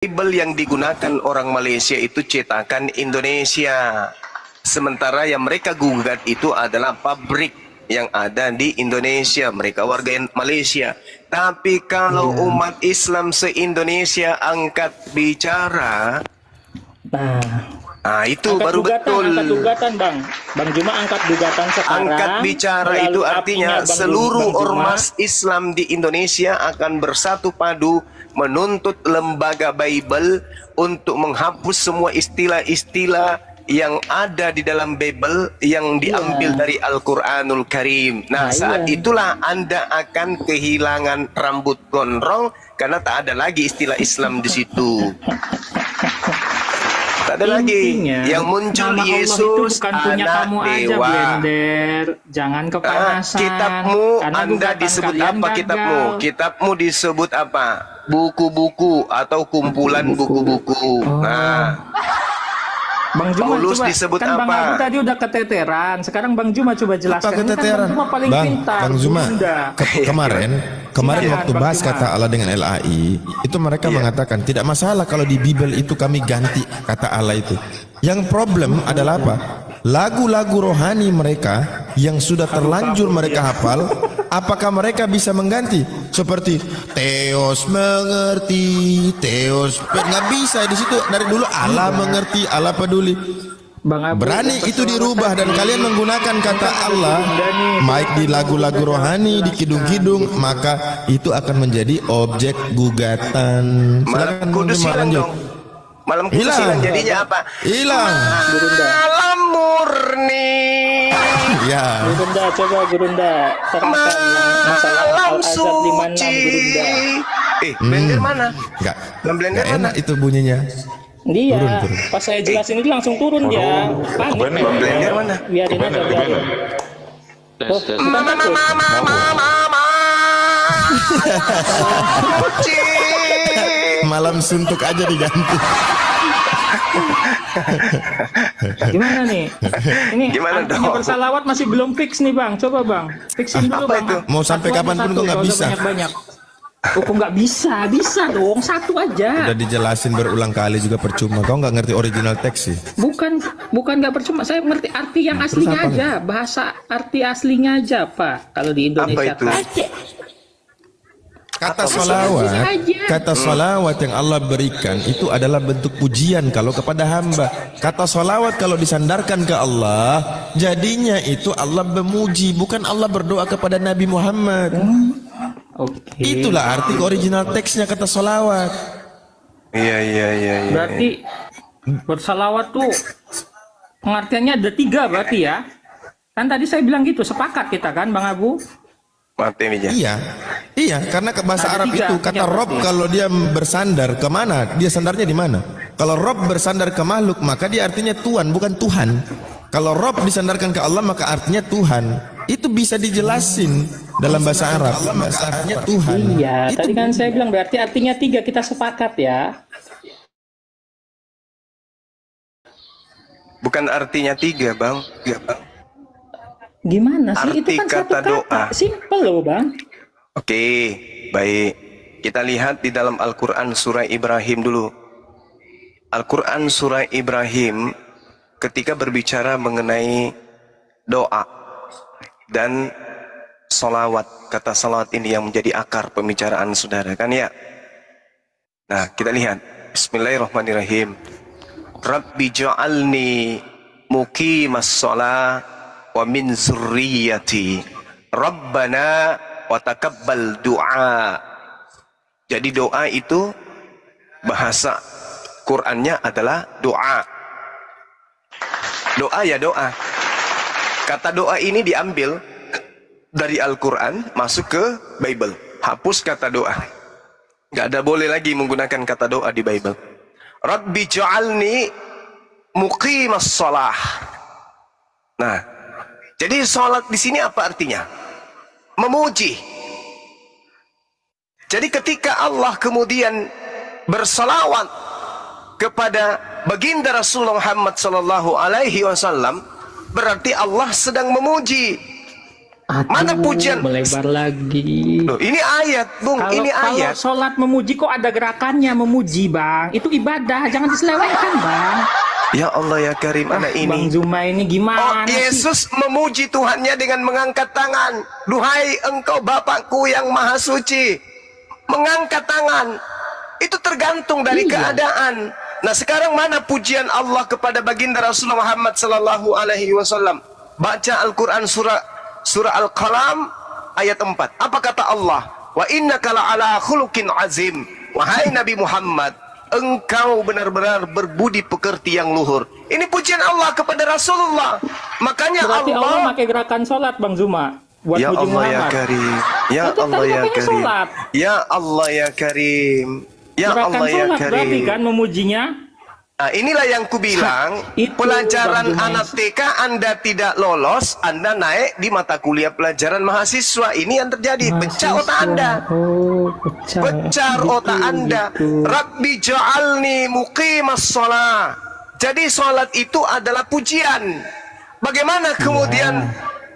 Bible yang digunakan orang Malaysia itu cetakan Indonesia. Sementara yang mereka gugat itu adalah pabrik yang ada di Indonesia. Mereka warga Malaysia. Tapi kalau umat Islam se-Indonesia angkat bicara, nah itu angkat baru gugatan, betul. Angkat gugatan, Bang. Bang Juma angkat gugatan sekarang. Angkat bicara itu artinya seluruh ormas Islam di Indonesia akan bersatu padu menuntut lembaga Bible untuk menghapus semua istilah-istilah yang ada di dalam Bible yang diambil dari Al-Quranul Karim. Nah, saat itulah Anda akan kehilangan rambut gondrong karena tak ada lagi istilah Islam di situ. Tak ada lagi yang muncul Yesus anak dewa. Blender. Jangan kepanasan. Kitabmu Anda disebut apa kitabmu? Kitabmu disebut apa? Buku-buku atau kumpulan buku-buku. Nah, Bang Juma Paulus coba, disebut kan apa? Bang Abu tadi udah keteteran. Sekarang Bang Juma coba jelaskan. Apa keteteran? Kan Bang Juma paling pintar. Bang Juma, kemarin Silakan, waktu Bang bahas Juma. kata Allah dengan LAI, itu mereka mengatakan tidak masalah kalau di Bible itu kami ganti kata Allah itu. Yang problem adalah apa? Lagu-lagu rohani mereka yang sudah terlanjur mereka hafal, apakah mereka bisa mengganti? Seperti Theos mengerti, Theos nggak bisa di situ dari dulu Allah mengerti, Allah peduli. Bang Abu, Berani itu dirubah dan kalian menggunakan kata Allah baik di lagu-lagu rohani, di kidung-kidung, maka itu akan menjadi objek gugatan. Malam Silakan Kudus Juma, hilang lanjut. dong. Malam Kudus Hilang. hilang jadinya apa? Hilang. Malam murni. Ya. Gurunda, coba Gurunda terangkan masalah Malam Al-Azhar 56 suci. Gurunda. Blender mana? Enggak. Dalam blender Enggak enak itu bunyinya. Dia, Turun. pas saya jelasin itu langsung turun dia. Panik. Blender mana? Biarin aja, biarin. Oh, bukan takut. Suci. Malam suntuk aja diganti. Gimana nih? Ini Gimana artinya dong? bersalawat masih belum fix nih Bang. Coba Bang, fixin dulu Apa Bang. itu? Mau sampai Satu aja, kapanpun satu, kok nggak usah bisa. Banyak-banyak. Oh, kok nggak bisa? Bisa dong, satu aja. Udah dijelasin berulang kali juga percuma. Kau nggak ngerti original teks sih. Bukan nggak percuma. Saya ngerti arti yang aslinya apa aja, bahasa arti aslinya aja Pak. Kalau di Indonesia itu? aja. Kata Bisa salawat, aja. kata salawat yang Allah berikan itu adalah bentuk pujian kalau kepada hamba. Kata salawat kalau disandarkan ke Allah, jadinya itu Allah memuji, bukan Allah berdoa kepada Nabi Muhammad. Oke. Itulah arti original teksnya kata salawat. Iya. Berarti bersalawat tuh pengertiannya ada 3 berarti ya? Kan tadi saya bilang gitu, sepakat kita kan Bang Abu? Mati nih ya. Iya, karena ke bahasa Ada Arab 3 itu kata artinya Rob berarti. kalau dia bersandar kemana, dia sandarnya di mana? Kalau Rob bersandar ke makhluk, maka dia artinya Tuhan, bukan Tuhan. Kalau Rob disandarkan ke Allah, maka artinya Tuhan. Itu bisa dijelasin dalam bahasa Arab. Bahasa artinya Tuhan. Iya, Itu tadi kan saya bilang berarti artinya 3, kita sepakat ya. Bukan artinya 3, Bang. Gimana sih? Arti Itu kan satu kata kata. doa. Simple loh, Bang. Oke, baik. Kita lihat di dalam Al-Quran surah Ibrahim dulu. Al-Quran surah Ibrahim ketika berbicara mengenai doa dan salawat. Kata salawat ini yang menjadi akar pembicaraan saudara kan ya. Nah, kita lihat. Bismillahirrahmanirrahim. Rabbi ja'alni muqimas shalah wa min zurriyati. Rabbana wa taqabbal du'a. Jadi doa itu bahasa Qur'annya adalah doa. Doa ya doa. Kata doa ini diambil dari Al-Quran masuk ke Bible. Hapus kata doa. Gak ada boleh lagi menggunakan kata doa di Bible. Rabbi ja'alni muqimas shalah. Nah, jadi salat di sini apa artinya? Memuji. Jadi ketika Allah kemudian bersalawat kepada baginda Rasulullah Muhammad sallallahu alaihi wasallam, berarti Allah sedang memuji. Mana pujian? Melebar lagi. Loh, ini ayat, Bung. Ini ayat. Kalau sholat memuji kok ada gerakannya memuji, Bang. Itu ibadah, jangan diselewengkan, Bang. Ya Allah ya Karim, anak ini. Bang Zuma ini gimana Yesus memuji Tuhannya dengan mengangkat tangan. Duhai engkau Bapakku yang maha suci. Mengangkat tangan. Itu tergantung dari keadaan. Nah, sekarang mana pujian Allah kepada baginda Rasulullah Muhammad sallallahu alaihi wasallam? Baca Al-Qur'an surah Al-Qalam ayat 4. Apa kata Allah? Wa innaka la'ala khuluqin azim. Wahai Nabi Muhammad, engkau benar-benar berbudi pekerti yang luhur. Ini pujian Allah kepada Rasulullah. Makanya berarti Allah pakai gerakan sholat, Bang Zuma. Buat ya Allah Muhammad. ya Karim. Ya Allah ya Karim. Sholat. Ya Allah ya Karim. Ya Gerakan Allah ya sholat Karim. berarti kan memujinya. Nah, inilah yang kubilang, pelajaran anak TK Anda tidak lolos, Anda naik di mata kuliah pelajaran mahasiswa. Ini yang terjadi, pecah otak Anda. Pecah otak Anda. Rabbi ja'alni muqimas sholat. Jadi sholat itu adalah pujian. Bagaimana kemudian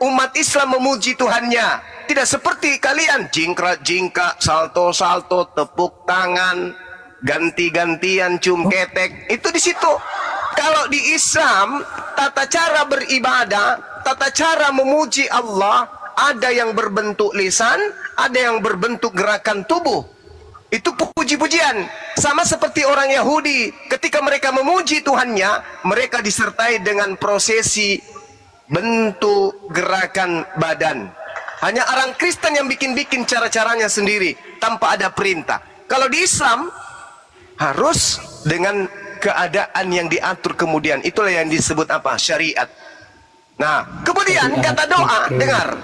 umat Islam memuji Tuhannya? Tidak seperti kalian, jingkrak-jingkrak, salto-salto, tepuk tangan, ganti-gantian, cium ketek. Itu di situ. Kalau di Islam, tata cara beribadah, tata cara memuji Allah, ada yang berbentuk lisan, ada yang berbentuk gerakan tubuh. Itu puji-pujian. Sama seperti orang Yahudi, ketika mereka memuji Tuhannya, mereka disertai dengan prosesi bentuk gerakan badan. Hanya orang Kristen yang bikin-bikin cara-caranya sendiri tanpa ada perintah. Kalau di Islam harus dengan keadaan yang diatur kemudian. Itulah yang disebut apa? Syariat. Nah, kemudian kata doa, dengar.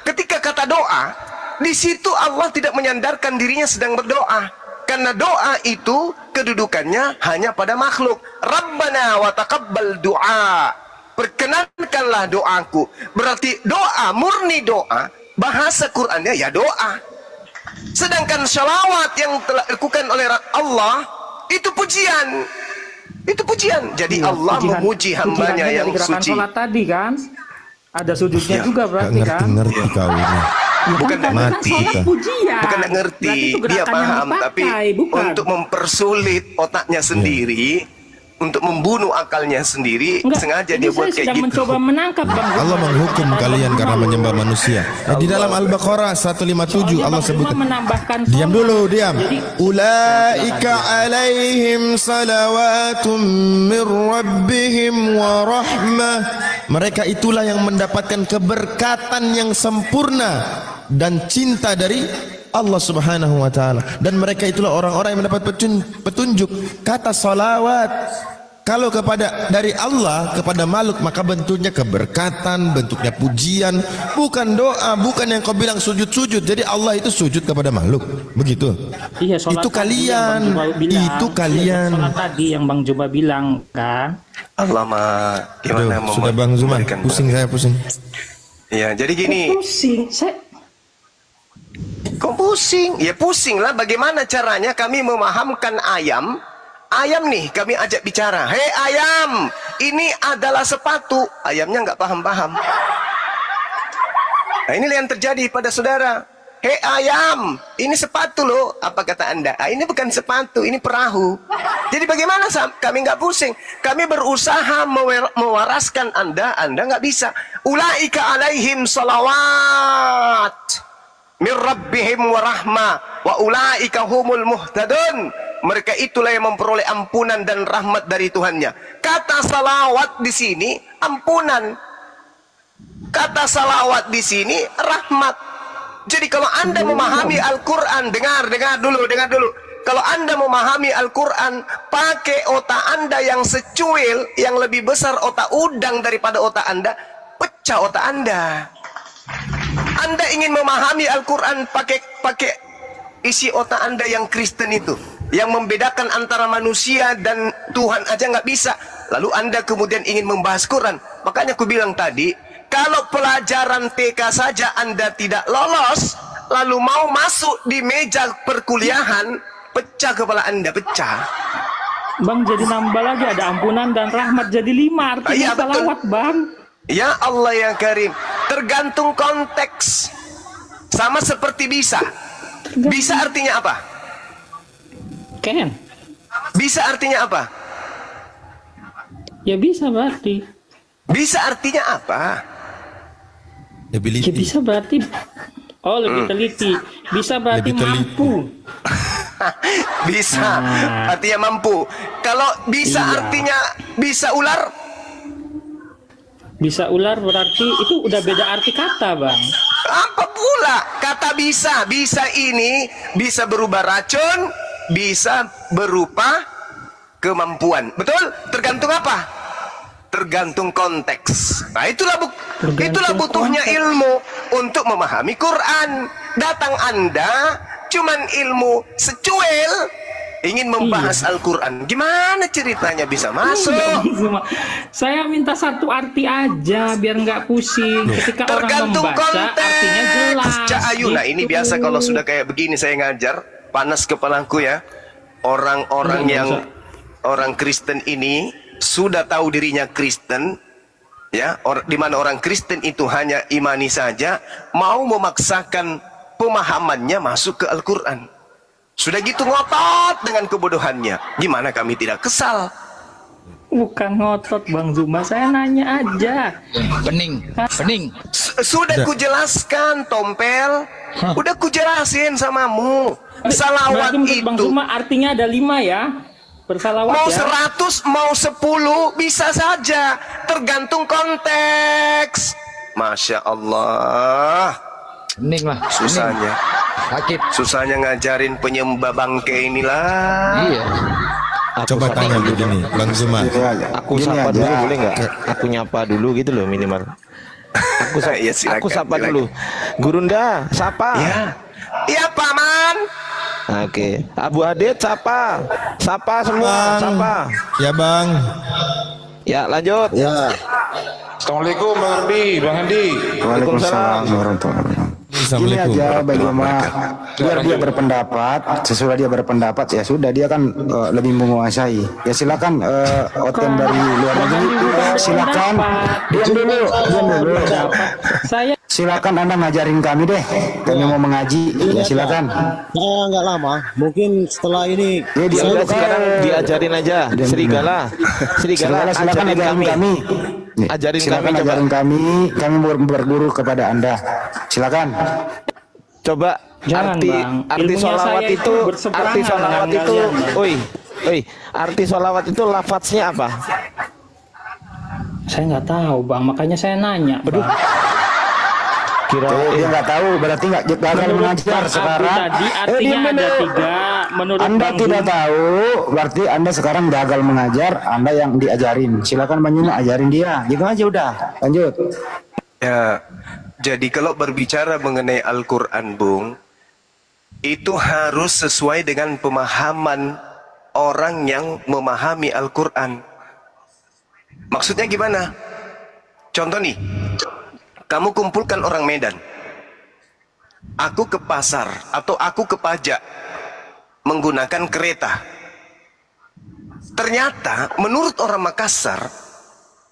Ketika kata doa, di situ Allah tidak menyandarkan dirinya sedang berdoa. Karena doa itu kedudukannya hanya pada makhluk. Rabbana wa taqabbal du'a. Perkenankanlah doaku. Berarti doa, murni doa, bahasa Qur'annya ya doa. Sedangkan sholawat yang telah dilakukan oleh Allah itu pujian. Itu pujian. Jadi Allah memuji hambanya yang suci. Sholat tadi kan ada sujudnya juga berarti kan. Ngerti kau ini. Bukan tak ngerti. Pujian. Bukan tak ngerti. Dia paham, tapi untuk mempersulit otaknya sendiri, untuk membunuh akalnya sendiri, sengaja dia buat kayak gitu. Mencoba menangkap Bang. Allah menghukum kalian karena menyembah manusia. Di dalam Al-Baqarah 157 Allah sebut. Diam dulu, diam. Ulaika alaihim salawatum mir rabbihim wa rahmah. Mereka itulah yang mendapatkan keberkatan yang sempurna dan cinta dari Allah Subhanahu wa taala, dan mereka itulah orang-orang yang mendapat petunjuk. Kata salawat kalau kepada dari Allah kepada makhluk, maka bentuknya keberkatan, bentuknya pujian, bukan doa, bukan yang kau bilang sujud-sujud. Jadi Allah itu sujud kepada makhluk, begitu? Iya, itu kalian, itu kalian. Sholat tadi yang Bang Zuma bilang kan. Allah mah gimana? Aduh, sudah Bang Zuma, pusing saya pusing. Ya, jadi gini. Pusing, Kok pusing? Ya pusing lah. Bagaimana caranya kami memahamkan ayam? Ayam nih kami ajak bicara. Hei ayam, ini adalah sepatu. Ayamnya nggak paham-paham. Nah, inilah yang terjadi pada saudara. Hei ayam, ini sepatu loh. Apa kata Anda? Ah, ini bukan sepatu, ini perahu. Jadi bagaimana kami nggak pusing? Kami berusaha mewaraskan Anda nggak bisa. Ulaika alaihim salawat min rabbihim wa rahmah wa ulaika humul muhtadun. Mereka itulah yang memperoleh ampunan dan rahmat dari Tuhannya. Kata salawat di sini ampunan. Kata salawat di sini rahmat. Jadi kalau Anda memahami Al-Qur'an, dengar dulu. Kalau Anda memahami Al-Qur'an pakai otak Anda yang secuil, yang lebih besar otak udang daripada otak Anda, pecah otak Anda. Anda ingin memahami Al-Quran pakai isi otak Anda yang Kristen itu, yang membedakan antara manusia dan Tuhan aja nggak bisa. Lalu Anda kemudian ingin membahas Quran. Makanya aku bilang tadi, kalau pelajaran TK saja Anda tidak lolos, lalu mau masuk di meja perkuliahan, pecah kepala Anda, pecah. Bang, jadi nambah lagi, ada ampunan dan rahmat, jadi 5 artinya salawat Bang. Ya Allah ya Karim, tergantung konteks. Sama seperti bisa. Bisa artinya apa? Can. Bisa artinya apa? Ya bisa berarti. Bisa artinya apa? Ya Ability. bisa berarti. Oh, lebih teliti. Bisa berarti Lebih teliti. mampu. Bisa artinya mampu. Kalau bisa Iya. artinya bisa ular. Bisa ular berarti itu udah beda arti kata, Bang. Apa pula kata bisa? Bisa ini bisa berubah racun, bisa berupa kemampuan. Betul? Tergantung apa? Tergantung konteks. Nah, itulah butuhnya konteks. ilmu untuk memahami Quran. Datang Anda cuman ilmu secuil ingin membahas Al-Quran. Gimana ceritanya bisa masuk? Cuma saya minta satu arti aja biar nggak pusing. Ketika Tergantung orang membaca artinya jelas. konteks. Cak Ayu, nah ini gitu. biasa kalau sudah kayak begini saya ngajar, panas kepalaku ya. Orang-orang Enggak yang usah. orang Kristen ini sudah tahu dirinya Kristen, ya, di mana orang Kristen itu hanya imani saja, mau memaksakan pemahamannya masuk ke Al-Quran. Sudah gitu ngotot dengan kebodohannya. Gimana kami tidak kesal? Bukan ngotot Bang Zuma, saya nanya aja. Pening. Sudah kujelaskan, Tompel. Udah kujelasin samamu. Salawat Berarti menurut Bang itu Zuma artinya ada 5 ya? Bersalawat mau ya? 100, mau 10 bisa saja, tergantung konteks. Masya Allah, Pening lah. susahnya, Sakit. susahnya ngajarin penyembah bangke inilah. Iya. Coba tanya begini, Bang Zuma. Aku sapa dulu boleh nggak? Aku nyapa dulu gitu loh minimal. Ya, silakan, Aku sapa silakan. dulu. Gurunda, sapa. Ya, ya paman. Oke. Abu Adit, sapa. Sapa semua, Bang. sapa. Ya Bang. Ya lanjut. Ya, Assalamualaikum Bang Andi, Bang Andi. Waalaikumsalam warahmatullahi wabarakatuh. Gini Assalamualaikum. aja bagaimana biar dia berpendapat, sesudah dia berpendapat ya sudah dia kan lebih menguasai. Ya silakan Oten dari luar negeri, silakan diam dulu. Saya Silakan Anda ngajarin kami deh. Kami mau mengaji. Ya silakan. Saya nggak lama, mungkin setelah ini Ya Ya udah silakan. sekarang diajarin aja. Serigala. Serigala Silakan ajarin ajarin kami. kami. Ajarin Silakan kami, coba. ajarin kami berguru kepada Anda. Silakan. Coba Jangan, arti Bang. arti Ilmunya sholawat saya itu itu berseberangan arti sholawat dengan itu kalian, Bang. oi arti sholawat itu lafadznya apa? Saya nggak tahu Bang, makanya saya nanya. Bang. Kira Dia nggak tahu, berarti nggak gagal Menurut mengajar Bang Abdi sekarang. tadi artinya ada 3. Menurut Anda Bang tidak Zuma, tahu, berarti Anda sekarang gagal mengajar. Anda yang diajarin. Silakan Bang Yuna ajarin dia. Gitu aja udah. Lanjut. Ya, jadi kalau berbicara mengenai Al-Quran, Bung, itu harus sesuai dengan pemahaman orang yang memahami Al-Quran. Maksudnya gimana? Contoh nih, kamu kumpulkan orang Medan. Aku ke pasar atau aku ke pajak menggunakan kereta. Ternyata menurut orang Makassar,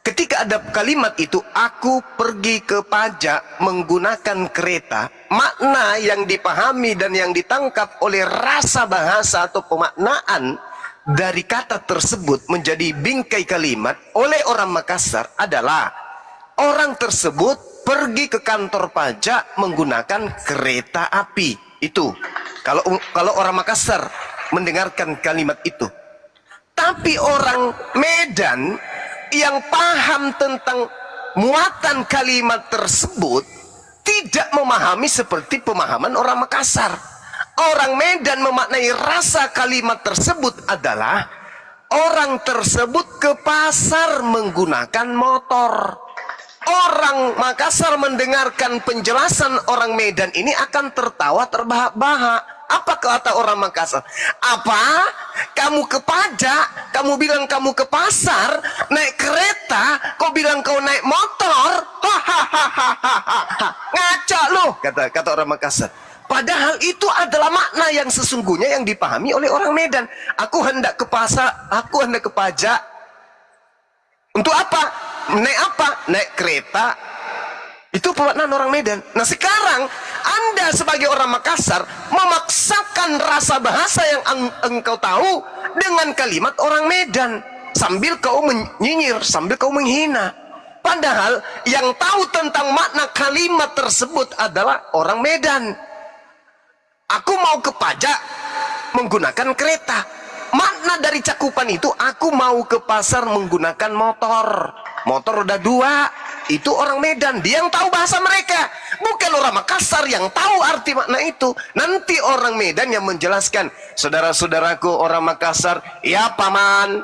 ketika ada kalimat itu, aku pergi ke pajak menggunakan kereta, makna yang dipahami dan yang ditangkap oleh rasa bahasa atau pemaknaan dari kata tersebut menjadi bingkai kalimat oleh orang Makassar adalah orang tersebut pergi ke kantor pajak menggunakan kereta api. Itu kalau orang Makassar mendengarkan kalimat itu. Tapi orang Medan yang paham tentang muatan kalimat tersebut tidak memahami seperti pemahaman orang Makassar. Orang Medan memaknai rasa kalimat tersebut adalah orang tersebut ke pasar menggunakan motor. Orang Makassar mendengarkan penjelasan orang Medan ini akan tertawa terbahak-bahak. Apa kata orang Makassar? Apa? Kamu ke pajak, kamu bilang kamu ke pasar, naik kereta, kau bilang kau naik motor? Hahaha. Ngaca loh, kata orang Makassar. Padahal itu adalah makna yang sesungguhnya yang dipahami oleh orang Medan. Aku hendak ke pasar, aku hendak ke pajak. Untuk apa? naik apa? Naik kereta. Itu pemaknaan orang Medan. Nah sekarang Anda sebagai orang Makassar memaksakan rasa bahasa yang engkau tahu dengan kalimat orang Medan, sambil kau menyinyir, sambil kau menghina. Padahal yang tahu tentang makna kalimat tersebut adalah orang Medan. Aku mau ke pajak menggunakan kereta. Makna dari cakupan itu, aku mau ke pasar menggunakan motor. Motor roda 2. Itu orang Medan, dia yang tahu bahasa mereka, bukan orang Makassar yang tahu arti makna itu. Nanti orang Medan yang menjelaskan. Saudara-saudaraku orang Makassar, ya paman,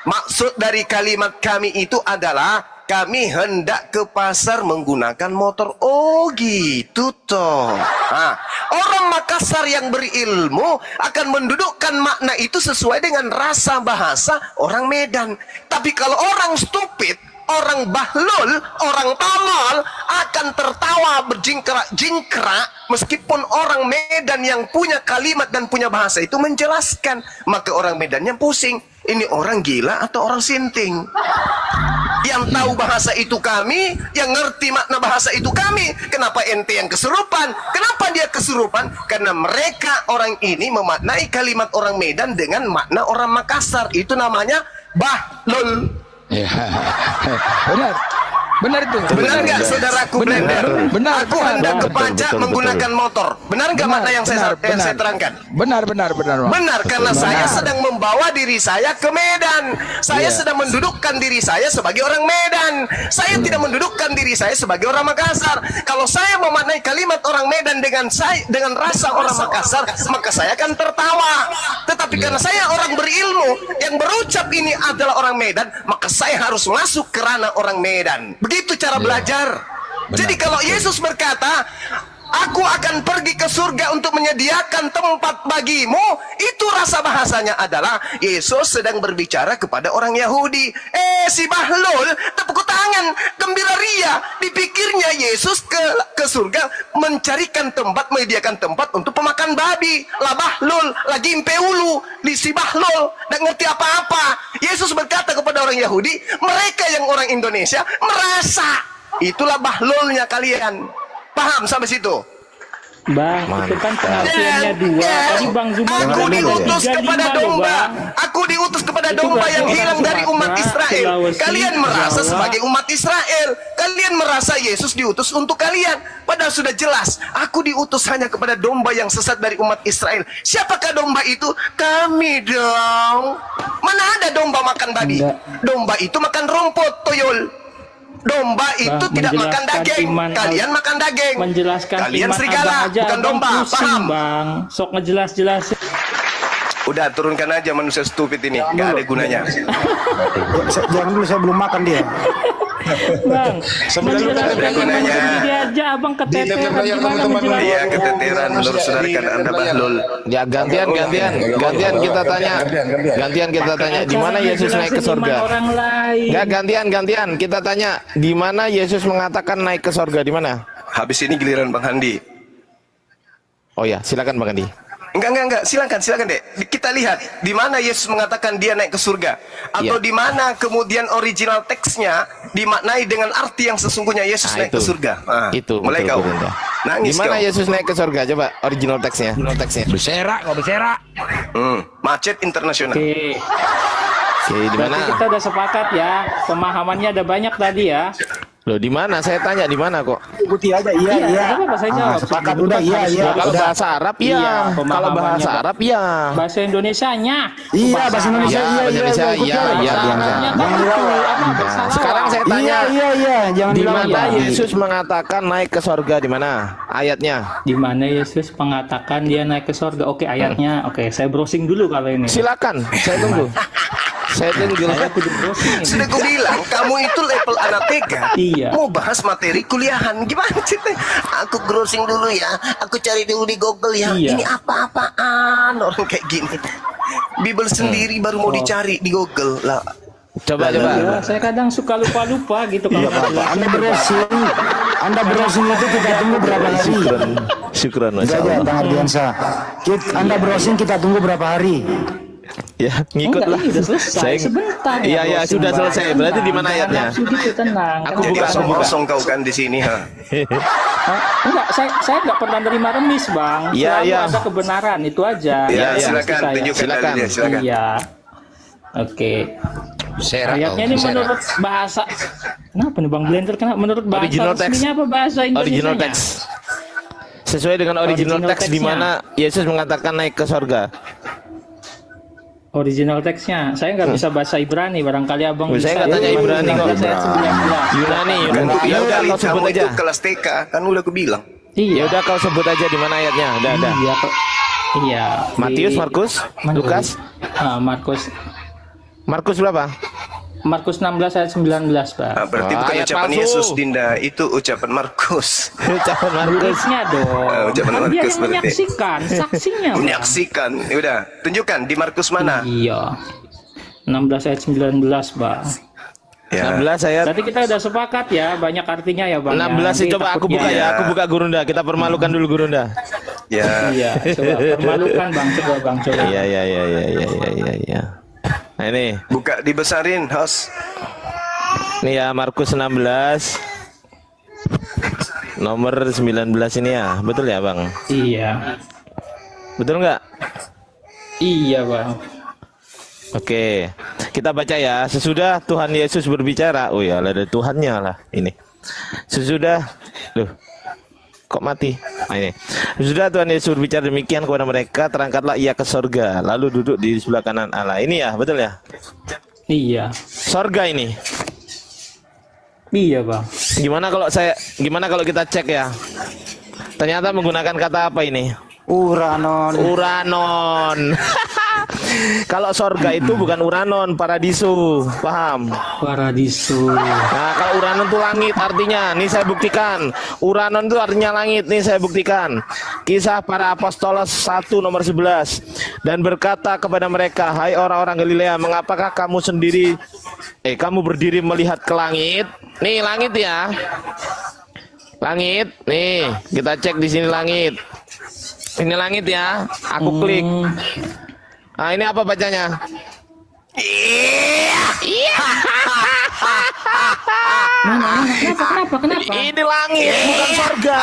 maksud dari kalimat kami itu adalah kami hendak ke pasar menggunakan motor. Oh gitu toh. Nah, orang Makassar yang berilmu akan mendudukkan makna itu sesuai dengan rasa bahasa orang Medan. Tapi kalau orang stupid, orang bahlul, orang tolol akan tertawa berjingkrak-jingkrak meskipun orang Medan yang punya kalimat dan punya bahasa itu menjelaskan. Maka orang Medannya pusing. Ini orang gila atau orang sinting? Yang tahu bahasa itu kami, yang ngerti makna bahasa itu kami. Kenapa ente yang kesurupan? Kenapa dia kesurupan? Karena mereka orang ini memaknai kalimat orang Medan dengan makna orang Makassar. Itu namanya bahlul. Ya, benar. Benar itu. Benar nggak saudaraku Blender? Benar. Aku hendak ke pajak menggunakan motor. Benar nggak makna yang saya terangkan? Benar. Benar, karena saya sedang membawa diri saya ke Medan. Saya sedang mendudukkan diri saya sebagai orang Medan. Saya tidak mendudukkan diri saya sebagai orang Makassar. Kalau saya memaknai kalimat orang Medan dengan rasa orang Makassar, maka saya akan tertawa. Tetapi karena saya orang berilmu yang berucap ini adalah orang Medan, maka saya harus masuk ke ranah orang Medan. Begitu cara belajar. Jadi kalau Yesus berkata, aku akan pergi ke surga untuk menyediakan tempat bagimu, itu rasa bahasanya adalah Yesus sedang berbicara kepada orang Yahudi. Si bahlul tepuk tangan, gembira ria. Dipikirnya Yesus ke surga mencarikan tempat, menyediakan tempat untuk pemakan babi. Lah bahlul, lagi impeulu di si bahlul, tidak ngerti apa-apa. Yesus berkata kepada orang Yahudi, mereka yang orang Indonesia merasa. Itulah bahlulnya kalian. Paham sampai situ? Bang, itu kan pengertiannya dua. Tadi Bang Zuma aku diutus kepada domba. Aku diutus kepada domba yang hilang dari umat Israel. Kalian merasa sebagai umat Israel. Kalian merasa Yesus diutus untuk kalian. Padahal sudah jelas, aku diutus hanya kepada domba yang sesat dari umat Israel. Siapakah domba itu? Kami dong. Mana ada domba makan babi? Domba itu makan rumput, tuyul. Domba itu tidak makan daging. Kalian makan daging. Menjelaskan kalian serigala, bukan domba. Paham? Bang, sok ngejelas-jelas. Udah turunkan aja manusia stupid ini, nggak ada gunanya. Jangan dulu, saya belum makan dia. Bang, menjelaskan gunanya. Dia aja abang keteteran gimana menjelaskan? Iya keteteran menurut saudara Anda bahlul. Ya gantian kita tanya di mana Yesus naik ke surga? Enggak gantian kita tanya di mana Yesus mengatakan naik ke surga, di mana? Habis ini giliran Bang Handi. Oh ya, silakan Bang Handi. Enggak, silakan deh. Kita lihat di mana Yesus mengatakan dia naik ke surga, atau di mana kemudian original teksnya dimaknai dengan arti yang sesungguhnya Yesus naik ke surga. Itu mulai kau nangis. Di mana Yesus naik ke surga? Coba original teksnya. Bersera. Macet internasional. Oke, di mana? Kita udah sepakat ya. Pemahamannya ada banyak tadi ya. Loh, di mana? Saya tanya di mana kok? Ikuti aja, iya. Coba saya jawab. Sepakat udah, iya. Kalau bahasa Arab kalau bahasa Arab bahasa Indonesianya. Iya, bahasa Indonesia iya. Sekarang saya tanya. Iya. Jangan di mana Yesus mengatakan naik ke surga, di mana ayatnya? Di mana Yesus mengatakan dia naik ke surga? Oke, ayatnya. Oke, saya browsing dulu kalau ini. Silakan, saya tunggu. Sudah aku bilang kamu itu level anak TK. Iya. Mau bahas materi kuliahan gimana sih? Aku browsing dulu ya. Aku cari dulu di Google ya. Iya. Ini apa-apaan orang kayak gini. Bible sendiri baru mau dicari di Google lah. Coba. Saya kadang suka lupa gitu kalau Anda browsing itu kita tunggu berapa hari? Syukran. Anda browsing kita tunggu berapa hari? Ya, ngikutlah. Enggak, ini udah selesai. Sebentar. Iya, iya, sudah selesai. Berarti di mana ayatnya? Tenang. Aku Jadi buka, aku buka. kosong kau kan di sini, ha. Enggak, saya enggak pernah nerima remis, Bang. Iya, Selalu iya. ada kebenaran, itu aja. Ya, iya. silakan Saya. tunjukkan Silakan. dalilnya, silakan. Iya. Oke. Berserakan. Ayatnya ini menurut bahasa. Kenapa nih Bang Blender? Kenapa menurut bahasa Original text. resminya apa bahasa Indonesia? Original text. Sesuai dengan original Original text di text-nya. mana Yesus mengatakan naik ke sorga. Original teksnya. Saya nggak bisa bahasa Ibrani, barangkali Abang Saya bisa. nggak tanya Ibrani kok. Yunani. Ya udah kau sebut Kamu aja. itu kelas TK, kan udah aku bilang. Ya Iya. udah kau sebut aja di mana ayatnya. Udah ada. Iya. Iya. Matius, Di- Markus, Mana Lukas. Markus berapa? Markus 16 ayat 19, Pak. Ah, berarti Wah, bukan ayat ucapan palsu. Yesus, Dinda. Itu ucapan Markus. Ucapan Markus. Muridnya dong. Ucapan Kan dia Markus yang berarti. menyaksikan, saksinya. Pak. Menyaksikan. Ya udah, tunjukkan di Markus mana? Iya. 16 ayat 19, Bang. Ya. 16 ayat. Tadi kita udah sepakat ya, banyak artinya ya, Bang. 16 Nanti coba aku takutnya- buka ya, aku buka Gurunda. Kita permalukan dulu Gurunda. Ya. Iya, coba permalukan Bang, coba Bang, coba. Iya. Nah ini, Buka dibesarin, host. nih ya Markus 16 nomor 19 ini ya, betul ya Bang? Iya. Betul nggak? Iya, Bang. Oke, kita baca ya. Sesudah Tuhan Yesus berbicara, oh ya, ada Tuhannya lah ini. Sesudah, loh, kok mati? Nah, ini. Sesudah Tuhan Yesus berbicara demikian kepada mereka, terangkatlah ia ke sorga, lalu duduk di sebelah kanan Allah. Ini ya, betul ya? Iya. Sorga ini. Iya, Bang. Gimana kalau kita cek ya? Ternyata menggunakan kata apa ini? Uranon. Uranon. Kalau sorga itu bukan Uranon, paradiso, paham? Paradiso. Nah, kalau Uranon itu langit artinya, nih saya buktikan. Uranon itu artinya langit, nih saya buktikan. Kisah para Apostolos 1 nomor 11. Dan berkata kepada mereka, hai orang-orang Galilea, mengapakah kamu berdiri melihat ke langit? Nih langit ya. Langit, nih kita cek di sini langit. Ini langit ya, aku klik. Nah ini apa bacanya? Kenapa? Ini langit, bukan sorga.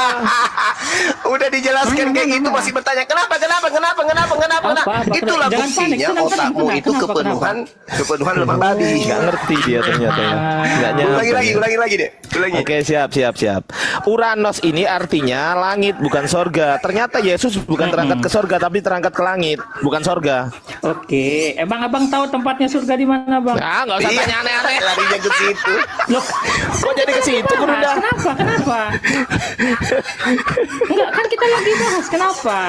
Udah dijelaskan kayak gitu masih bertanya kenapa? Apa? Itulah Jangan panik, buktinya tenang, otakmu tenang. itu Kenapa? kepenuhan lemak babi. Nggak ngerti dia ternyata ya. Nggak nyampe. Ulangi lagi deh. Ulangi. Oke, siap. Uranos ini artinya langit, bukan sorga. Ternyata Yesus bukan terangkat ke sorga, tapi terangkat ke langit, bukan sorga. Oke, emang Abang tahu tempatnya surga di mana, Bang? Nah, nggak usah tanya aneh-aneh. Larinya ke situ. Loh, Kok jadi ke situ, Gurunda? kenapa? Enggak, kan kita lagi bahas kenapa?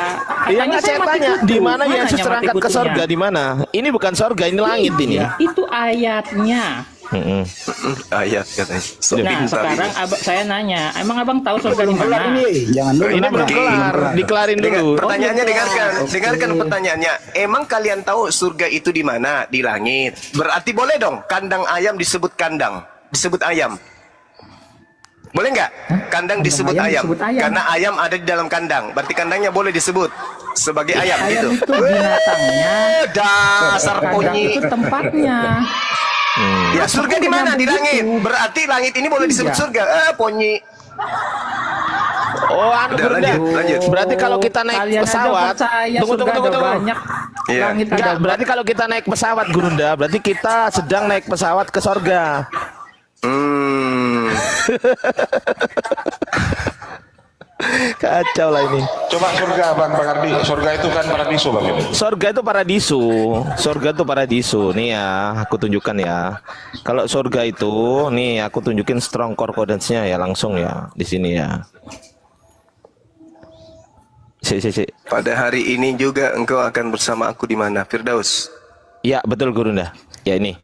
Iya, nggak saya mati tanya, kutu. di mana Yesus Mananya terangkat mati ke kutunya? sorga? Di mana? Ini bukan sorga, ini langit ini. Iya, itu ayatnya. Ayat katanya. Nah, sekarang saya nanya, emang Abang tahu surga di mana? Jangan dulu. Ini belum kelar, dikelarin dulu. Pertanyaannya dengarkan pertanyaannya. Emang kalian tahu surga itu di mana? Di langit. Berarti boleh dong kandang ayam disebut kandang, disebut ayam. Boleh nggak? Kandang disebut ayam. Karena ayam ada di dalam kandang. Berarti kandangnya boleh disebut sebagai ayam gitu. Itu binatangnya. Dasar Kandang ponyi. itu tempatnya. Ya surga di mana? Di langit. Berarti langit ini boleh disebut Iya. surga. Ponyi. Oh, Udah, Gurunda. lanjut. Berarti kalau kita naik Kalian aja pesawat, percaya tunggu. surga ada banyak. Iya. Langit Enggak, ada berarti kalau kita naik pesawat Gurunda, berarti kita sedang naik pesawat ke sorga. Kacau lah ini. Coba surga Bang Ardi. Surga itu kan paradiso Bang ini. Sorga itu paradiso. Sorga itu paradiso. Nih ya, aku tunjukkan ya. Kalau sorga itu, nih aku tunjukin strong concordance-nya ya langsung ya di sini ya. Si. Pada hari ini juga engkau akan bersama aku di mana? Firdaus. Ya, betul Gurunda. Ya ini.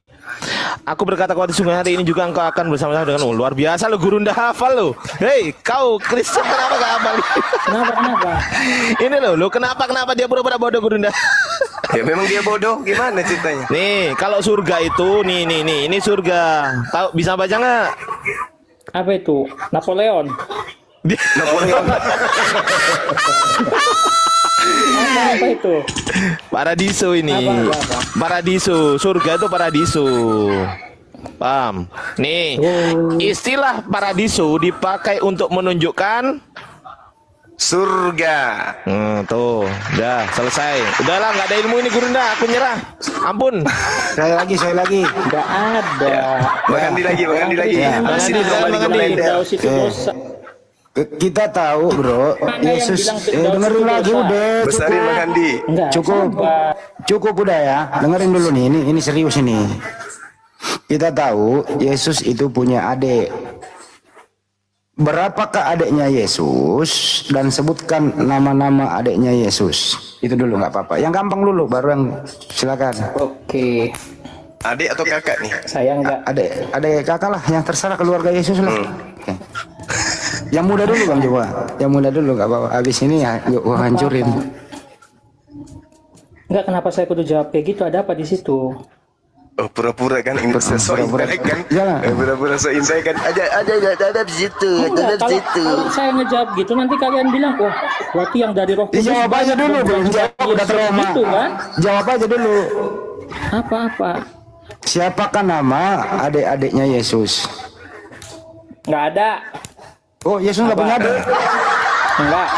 Aku berkata kepada sungguh hari ini juga engkau akan bersama-sama dengan luar biasa lo Gurunda, hafal lo. Hei, kau Kristen kenapa gak hafal? Kenapa? Ini lo kenapa dia pura-pura bodoh Gurunda? Ya memang dia bodoh. Gimana ceritanya? Nih, kalau surga itu nih, ini surga. Tahu bisa baca nggak? Apa itu? Napoleon. Napoleon. Apa itu? Paradiso ini. Apa? Paradiso, surga itu paradiso. Paham? Nih, istilah paradiso dipakai untuk menunjukkan surga. Tuh, udah selesai. Udahlah, nggak ada ilmu ini Gurunda, aku nyerah. Ampun. Saya lagi. Nggak ada. Mengandi lagi. Sini kembali ke Firdaus itu dosa. Kita tahu bro, Mana yang Yesus bilang Firdaus dengerin itu lagi dosa? udah, Besarin Mengandi. Enggak, sabar. cukup udah ya, dengerin dulu nih, ini serius ini. Kita tahu Yesus itu punya adik. Berapakah adiknya Yesus dan sebutkan nama-nama adiknya Yesus? Itu dulu nggak apa-apa. Yang gampang dulu, baru yang silakan. Oke. Adik atau kakak nih? Saya enggak. Adik kakak lah, yang terserah keluarga Yesus lah. Oke. Yang muda dulu Bang coba. Yang muda dulu nggak apa-apa. Habis ini ya gua hancurin. Enggak, kenapa saya kudu jawab kayak gitu? Ada apa di situ? Oh, pura-pura kan ingin sesuai kan? Jangan. Pura-pura so intai kan? Ada di situ, ada di situ. Kalau saya ngejawab gitu, nanti kalian bilang, oh, berarti yang dari Roh Kudus. Jawab aja dulu, belum jawab udah trauma. Gitu kan? Jawab aja dulu. Apa? Siapakah nama adik-adiknya Yesus? Nggak ada. Oh, Yesus nggak punya adik. Enggak.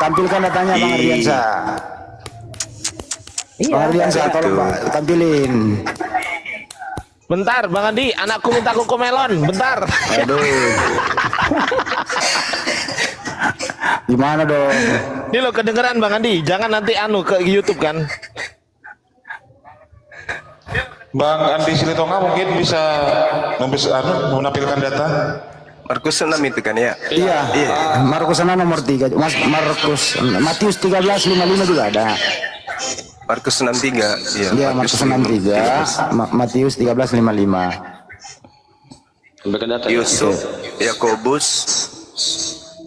Tampilkan datanya Bang Ardiansa. Bang Ardiansa, tolong Pak, tampilin. Bentar, Bang Andi, anakku minta koko melon. Bentar. Aduh. Gimana dong? Ini lo kedengeran Bang Andi, jangan nanti ke YouTube kan. Bang Andi Silitonga mungkin bisa menampilkan data. Markus 6 itu kan ya? Iya. Markus 6 nomor 3. Matius 13:55 juga ada. Markus 6:3. Iya, Markus 6:3, Matius 13:55. Yusuf, Yakobus,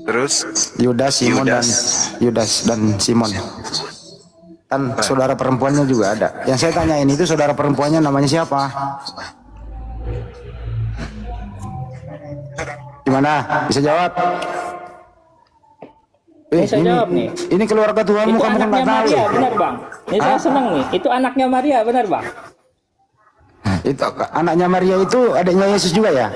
terus Yudas, Simon dan Simon. Kan saudara perempuannya juga ada. Yang saya tanyain itu saudara perempuannya namanya siapa? Gimana? Bisa jawab? Saya jawab nih. Ini keluarga Tuhanmu, Itu kamu kan anaknya nggak tahu. Maria, benar Bang. Ini saya senang nih. Itu anaknya Maria, benar Bang. Itu anaknya Maria itu adiknya Yesus juga ya?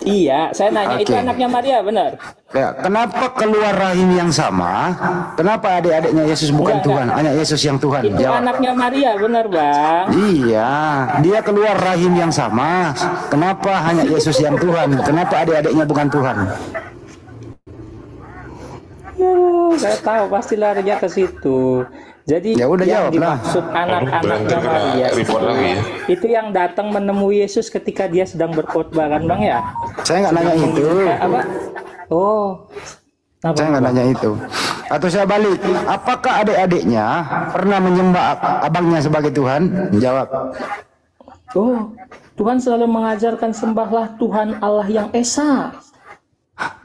Iya, saya nanya itu anaknya Maria, benar. Ya, kenapa keluar rahim yang sama? Kenapa adik-adiknya Yesus bukan Tuhan? Hanya Yesus yang Tuhan. Itu Jawab. anaknya Maria, benar Bang. Iya, dia keluar rahim yang sama. Kenapa hanya Yesus yang Tuhan? Kenapa adik-adiknya bukan Tuhan? Saya tahu pasti larinya ke situ. Jadi ya udah yang jawab lah. dimaksud anak-anaknya Maria itu yang datang menemui Yesus ketika dia sedang berkhotbah kan Bang ya? Saya nggak nanya itu. Apa? Oh. Saya nggak nanya itu. Atau saya balik. Apakah adik-adiknya pernah menyembah abangnya sebagai Tuhan? Jawab. Oh, Tuhan selalu mengajarkan sembahlah Tuhan Allah yang Esa.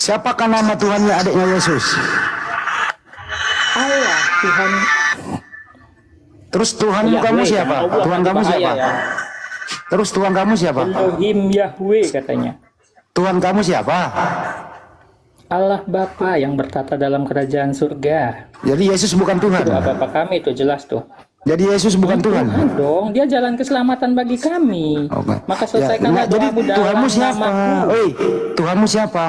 Siapakah nama Tuhannya adiknya Yesus? Allah, Tuhan. Terus Tuhan kamu siapa? Tuhan kamu siapa? Ya. Terus Tuhan kamu siapa? Elohim Yahweh katanya. Tuhan kamu siapa? Allah Bapa yang bertata dalam kerajaan surga. Jadi Yesus bukan Tuhan. Itu Bapa kami itu jelas tuh. Jadi Yesus bukan Tuhan. Tuhan dong, dia jalan keselamatan bagi kami. Okay. Maka selesaikanlah Ya, jadi doamu dalam Tuhanmu siapa? namaku. Oi, Tuhanmu siapa?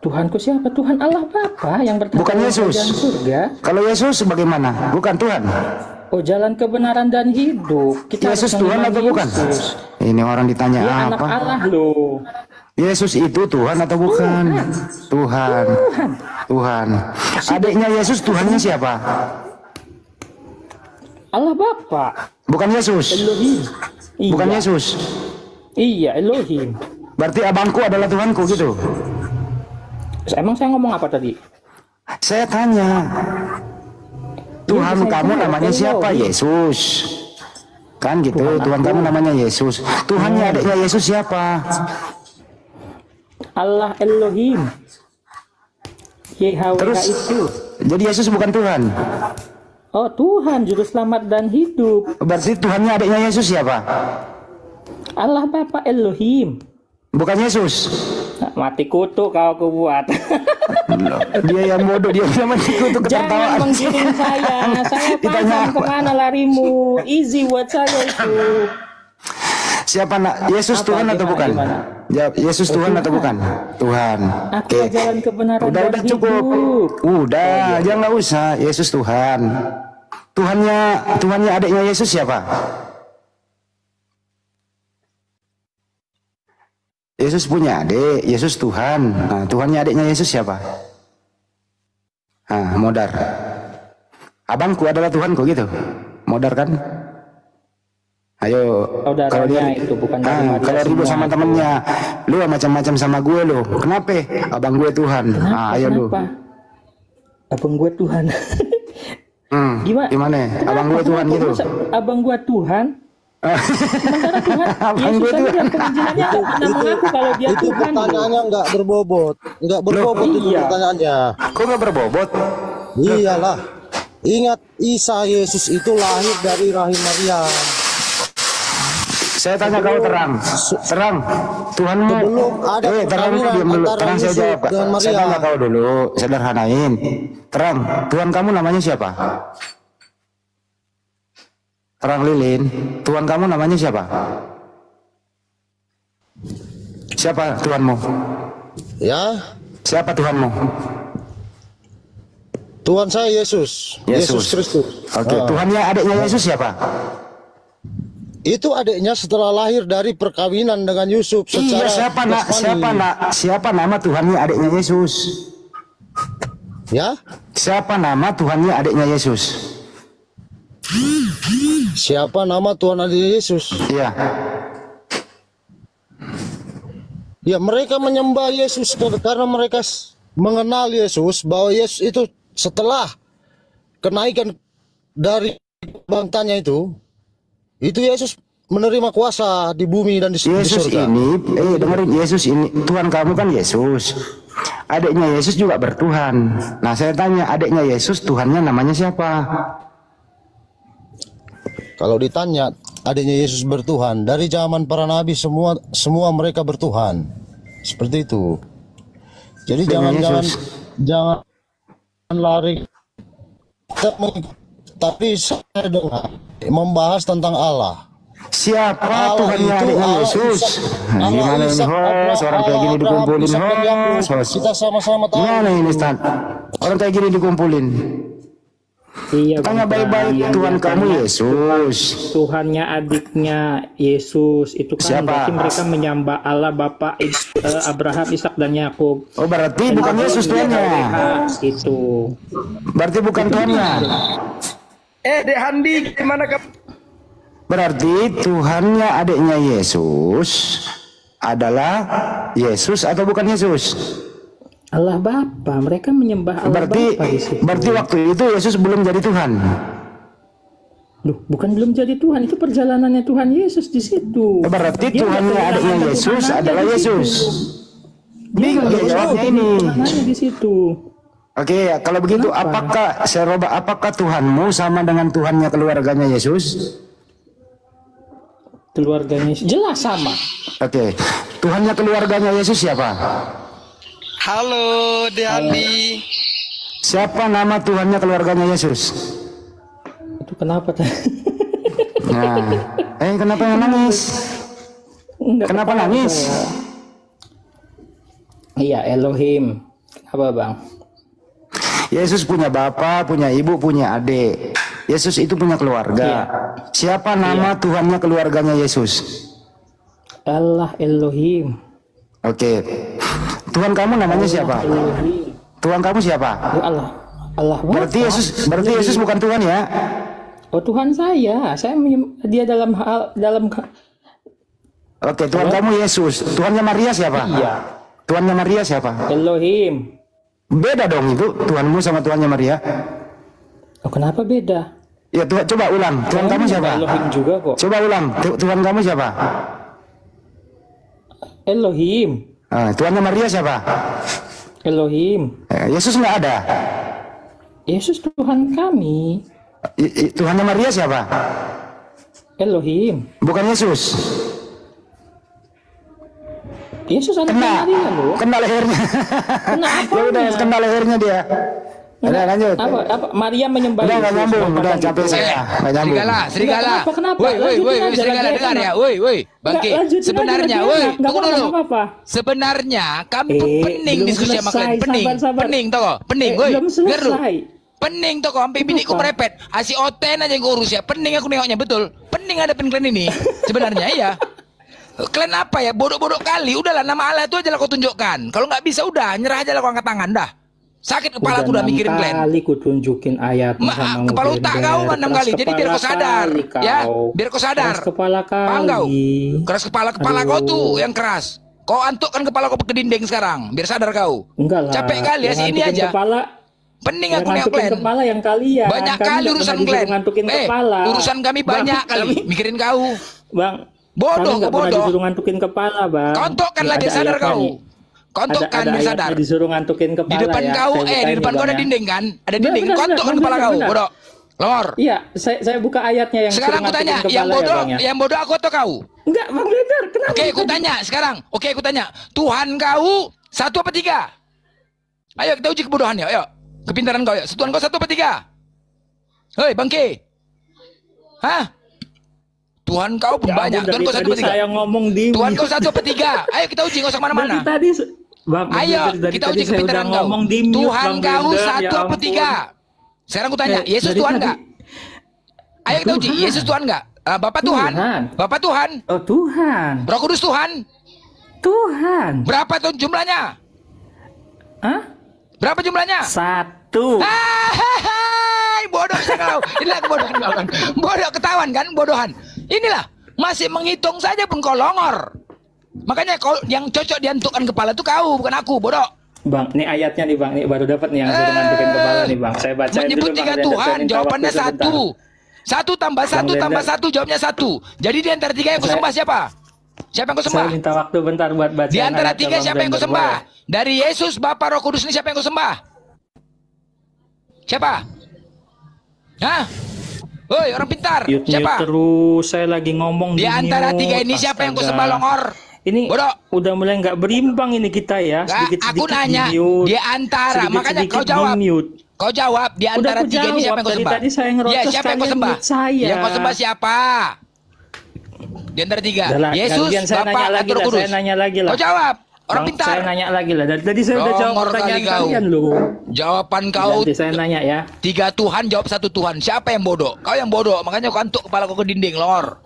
Tuhanku siapa? Tuhan Allah Bapa yang bertata Bukan dalam Yesus. kerajaan surga. Kalau Yesus bagaimana? Bukan Tuhan. Oh, jalan kebenaran dan hidup. Kita Yesus harus Tuhan mengenal atau bukan? Yesus. Ini orang ditanya Dia anak apa? Allah loh. Yesus itu Tuhan atau bukan? Tuhan. Tuhan. Adiknya Yesus Tuhannya siapa? Allah Bapa. Bukan Yesus. Elohim. Bukan Iya. Yesus. Iya, Elohim. Berarti abangku adalah Tuhanku gitu. Emang saya ngomong apa tadi? Saya tanya. Tuhan kamu namanya siapa? Yesus. Kan gitu. Tuhan kamu namanya Yesus. Tuhannya adiknya Yesus siapa? Allah Elohim. YHWH Terus itu. jadi Yesus bukan Tuhan. Oh, Tuhan juru selamat dan hidup. Berarti Tuhannya adiknya Yesus siapa? Allah Bapa Elohim. Bukan Yesus. Mati kutu kau kubuat. Dia yang bodoh, dia yang mati kutu Jangan ketawa. menggiring saya. Saya Ditanya paham apa? kemana larimu. Easy buat saya itu. Siapa nak? Yesus Apa, Tuhan atau gimana, bukan? gimana? Jawab, Yesus Tuhan atau bukan? Tuhan. Aku jalan kebenaran Udah dan cukup. hidup. Udah, jangan usah. Yesus Tuhan. Tuhannya adiknya Yesus siapa? Yesus punya adik, Yesus Tuhan. Nah, Tuhannya adiknya Yesus siapa? Nah, modar. Abangku adalah Tuhanku gitu. Modar kan? Ayo, kalau dia Saudaranya itu bukan dari Maria kalau ribut semua. sama temennya, lu macam-macam sama gue lu. Kenapa? Abang gue Tuhan. Ayo lu. Kenapa? Abang gue Tuhan. Gimana? Abang gue Tuhan gitu. Masa abang gue Tuhan? Sementara Tuhan, Abang gue Yesus Tuhan. dalam penginjilannya nggak pernah mengaku kalau dia Itu Tuhan. pertanyaannya nggak berbobot. Nggak berbobot itu Iya. pertanyaannya. Kok nggak berbobot? Iyalah. Ingat Isa Yesus itu lahir dari rahim Maria. Saya tanya kau terang. Tuhanmu. Sebelum ada Terang perkawinan diam dulu. antara Terang saya Yusuf jawab. Kak. dengan Maria. Saya tanya kau dulu. Sederhanain. Terang. Tuhan kamu namanya siapa? Terang Lilin. Tuhan kamu namanya siapa? Siapa Tuhanmu? Ya, Siapa Tuhanmu? Tuhan saya Yesus. Yesus Kristus. Oke. Tuhannya adiknya Yesus siapa? Itu adiknya setelah lahir dari perkawinan dengan Yusuf Iya, secara jasmani. siapa nama Tuhannya adiknya Yesus? Ya, Siapa nama Tuhannya adiknya Yesus? siapa nama Tuhan adiknya Yesus? Iya. Ya, mereka menyembah Yesus karena mereka mengenal Yesus, bahwa Yesus itu setelah kenaikan dari bangtanya itu Yesus menerima kuasa di bumi dan di Yesus surga. ini, dengerin, Yesus ini, Tuhan kamu kan Yesus. Adiknya Yesus juga bertuhan. Nah, saya tanya, adiknya Yesus, Tuhannya namanya siapa? Kalau ditanya adiknya Yesus bertuhan, dari zaman para nabi semua mereka bertuhan. Seperti itu. Jadi Adiknya jangan lari. Tapi saya dengar membahas tentang Allah. Siapa Allah Tuhannya itu adiknya Allah Yesus? Allah Gimana ini, Ishak, host? Orang kayak gini Abraham, dikumpulin, Ishak dan Yakub. host. Kita sama-sama tahu. Gimana ini, Stan? Orang kayak gini dikumpulin. Iya, Tanya Bang. baik-baik, Yang Tuhan kamu biasanya Yesus. Tuhannya adiknya Yesus itu kan Siapa? berarti mereka menyembah Allah Bapa Abraham, Ishak dan Yakub. Oh, berarti bukan Yesus Tuhannya. Itu. Berarti bukan Tuhannya. Dek Handi, gimana kamu? Berarti Tuhannya adiknya Yesus adalah Yesus atau bukan Yesus? Allah Bapa, mereka menyembah Allah Berarti Bapa di situ. berarti waktu itu Yesus belum jadi Tuhan. Loh, bukan belum jadi Tuhan, itu perjalanannya Tuhan Yesus di situ. Berarti Dia Tuhannya nggak adiknya kehilangan Yesus ketuhanannya adalah di Yesus. situ. Dia Bingung nggak dia jawabnya ini. kehilangan di situ. Oke, kalau begitu Kenapa? apakah saya robah, apakah Tuhanmu sama dengan Tuhannya keluarganya Yesus? Keluarganya jelas sama. Oke. Tuhannya keluarganya Yesus siapa? Halo, Dek Handi. Siapa nama Tuhannya keluarganya Yesus? Itu kenapa? Nah, kenapa nangis? Enggak Kenapa ketawa nangis? saya. Iya, Elohim. Kenapa, Bang? Yesus punya bapak, punya ibu, punya adik. Yesus itu punya keluarga. Iya. Siapa nama Tuhannya keluarganya Yesus? Allah Elohim. Oke. Tuhan kamu namanya siapa? Elohim. Tuhan kamu siapa? Ya Allah. Allah Bapa. Berarti Yesus bukan Tuhan ya? Oh, Tuhan saya. Dia dalam Oke, Tuhan kamu Yesus. Tuhannya Maria siapa? Iya. Tuhannya Maria siapa? Elohim. Beda dong itu Tuhanmu sama Tuhannya Maria. Oh, kenapa beda? Ya Tuhan, coba ulang. Tuhan kamu siapa? Elohim juga kok. Coba ulang. Tuhan kamu siapa? Elohim. Tuhannya Maria siapa? Elohim. Yesus nggak ada. Yesus Tuhan kami. Tuhannya Maria siapa? Elohim. Bukan Yesus. Yesus anak Kena, Maria loh. kena lehernya. Kena apa? Ya udah, kena lehernya dia. Udah lanjut. Apa? Maria menyembah Udah nggak Yesus, nyambung, udah mengatakan capek gitu. saya. Nggak nyambung. Serigala. Kenapa? Woi, Lanjutin aja, serigala lagi dengar enak. ya. Woi, Bangki. Nggak, lanjutin Sebenarnya, aja, woi, lagi enak. tunggu Nggak dulu. apa-apa. Sebenarnya kami tuh pening belum diskusi sama selesai. kalian. Pening. Sabar. Pening toko. Pening, woi. Belum Biar lu. selesai. Pening toko, sampai biniku merepet. Asi Oten aja yang urus ya. Pening aku nengoknya, betul. Pening ada kalian ini. Sebenarnya iya. Kalian apa ya? Bodoh-bodoh kali. Udahlah, nama Allah itu aja lah kau tunjukkan. Kalau nggak bisa, udah nyerah aja lah kau angkat tangan dah. Sakit kepala tuh udah mikirin kalian. Kali ku tunjukin ayat sama kepala otak kau 6 kali. Jadi biar kau sadar, ya. Biar kau sadar. Keras kepala Paham kau? kali. Keras kepala kau tuh yang keras. Kau antukkan kepala kau ke dinding sekarang. Biar sadar kau. Enggak lah. Capek kali ya, sini aja. Kepala, Pening yang aku nengok ngantukin kalian. kepala yang kalian. Banyak Kami kali nggak urusan pernah disuruh kalian. ngantukin kepala. Urusan kami banyak kali. Mikirin kau. Bang. Bodoh, kami nggak pernah bodoh. disuruh ngantukin kepala, Bang. Kontokan lah Ada biar sadar ayatnya kau. nih. Kontokan Ada biar sadar. ayatnya disuruh ngantukin kepala. Di depan ya. kau, Saya bukain di depan nih, kau ada Bang, ya. dinding kan? Ada dinding. Benar, Kontokkan benar, kepala kau, benar. bodoh. Lor. Iya, saya buka ayatnya yang Sekarang suruh aku tanya, ngantukin yang kepala bodoh, ya, Bang, ya. yang bodoh aku atau kau? Enggak, Bang Blender, kenapa? Oke, aku tanya sekarang. Oke, aku tanya. Tuhan kau 1 apa 3? Ayo kita uji kebodohannya, ayo. Kepintaran kau ya. Tuhan kau 1 apa 3? Hei, Bangki. Hah? Tuhan kau pun Ya, banyak. Tuhan kau 1 apa 3? saya ngomong di Tuhan kau 1 apa 3? Ayo kita uji, nggak usah kemana-mana. Tadi Bang, Ayo, dari kita tadi uji saya kepintaran udah kau. ngomong di mute, Tuhan Bang kau Blender, 1 ya apa ampun. 3? Sekarang aku tanya, Yesus dari Tuhan tadi- nggak? Ayo kita uji, Yesus Tuhan nggak? Bapak Tuhan? Bapak Tuhan? Oh Tuhan. Roh Kudus Tuhan? Tuhan. Berapa tuh jumlahnya? Hah? Berapa jumlahnya? 1. Hai, bodoh kau. Inilah kebodohan kau kan. Bodoh ketahuan kan, bodohan. Inilah masih menghitung saja pun kau longor. Makanya kau yang cocok diantukkan kepala itu kau, bukan aku, bodoh. Bang, ini ayatnya nih Bang, ini baru dapat nih yang suruh ngantukin kepala nih Bang. Saya bacain Menyebut dulu, 3 Bang Blender, Tuhan, saya minta jawabannya waktu sebentar. 1. 1 tambah 1 Bang tambah Blender. 1, jawabnya 1. Jadi di antara 3 yang kau sembah siapa? Siapa yang kau sembah? Saya minta waktu bentar buat baca. Di antara 3 siapa yang kau sembah? Dari Yesus, Bapa, Roh Kudus ini siapa yang kau sembah? Siapa? Hah? Woi, orang pintar. Siapa? Terus saya lagi ngomong Di antara 3 ini siapa yang kau sembah longor? Ini bodoh. Udah mulai nggak berimbang ini kita ya. Aku nanya di antara, makanya kau jawab. Kau jawab di antara 3 ini siapa yang kau sembah? Tadi saya ngerocos, Ya, siapa yang kau sembah? Saya. Yang kau sembah siapa? Di antara 3. Yesus, Bapa, atau Roh Kudus? Saya nanya lagi lah. Kau jawab. Orang pintar. Saya nanya lagi lah. Dari tadi saya udah jawab pertanyaan kalian loh. Jawaban kau. Nanti saya nanya ya. 3 Tuhan jawab 1 Tuhan. Siapa yang bodoh? Kau yang bodoh. Makanya kau antuk kepala kau ke dinding, lor.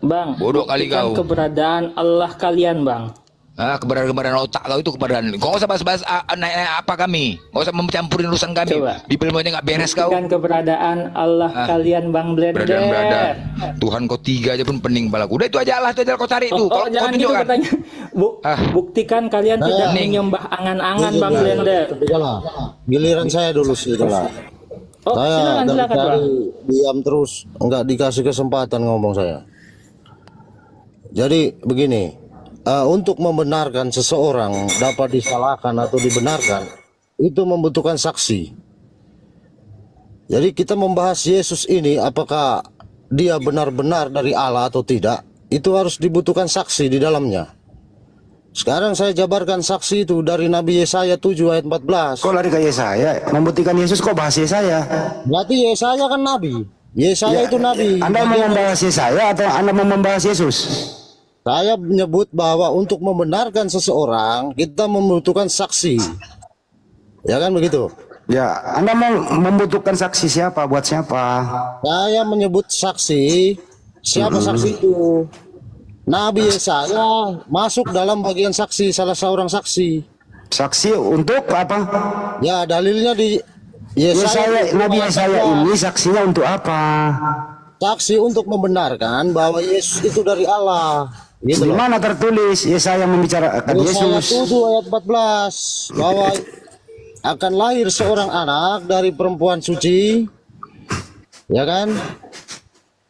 Bang, bodoh kali kau. Keberadaan Allah kalian, Bang. Keberadaan otak kau itu keberadaan. Kau nggak usah bahas-bahas naik apa kami. Kau usah mencampurin urusan kami. Bibir nggak beres kau. Bukan keberadaan Allah kalian, Bang Blender. Beradaan. Tuhan kau 3 aja pun pening kepala. Udah itu aja Allah itu aja kau cari itu. Kau tunjukkan. Buktikan kalian tidak menyembah angan-angan, Bang Blender. Giliran saya dulu sih lah. Saya dari tadi diam terus, nggak dikasih kesempatan ngomong saya. Jadi begini, untuk membenarkan seseorang dapat disalahkan atau dibenarkan, itu membutuhkan saksi. Jadi kita membahas Yesus ini, apakah dia benar-benar dari Allah atau tidak, itu harus dibutuhkan saksi di dalamnya. Sekarang saya jabarkan saksi itu dari Nabi Yesaya 7 ayat 14. Kok lari ke Yesaya? Membuktikan Yesus kok bahas Yesaya? Berarti Yesaya kan Nabi. Yesaya itu Nabi. Anda mau membahas Yesaya atau Anda mau membahas Yesus? Saya menyebut bahwa untuk membenarkan seseorang, kita membutuhkan saksi. Ya kan begitu? Ya, Anda mau membutuhkan saksi siapa? Buat siapa? Saya menyebut saksi. Siapa saksi itu? Nabi Yesaya masuk dalam bagian saksi, salah seorang saksi. Saksi untuk apa? Ya, dalilnya di Yesaya. Nabi Yesaya ini saksinya untuk apa? Saksi untuk membenarkan bahwa Yesus itu dari Allah. Gitu di mana tertulis Yesaya membicarakan Yesaya Yesus? 7 ayat 14 bahwa akan lahir seorang anak dari perempuan suci, ya kan?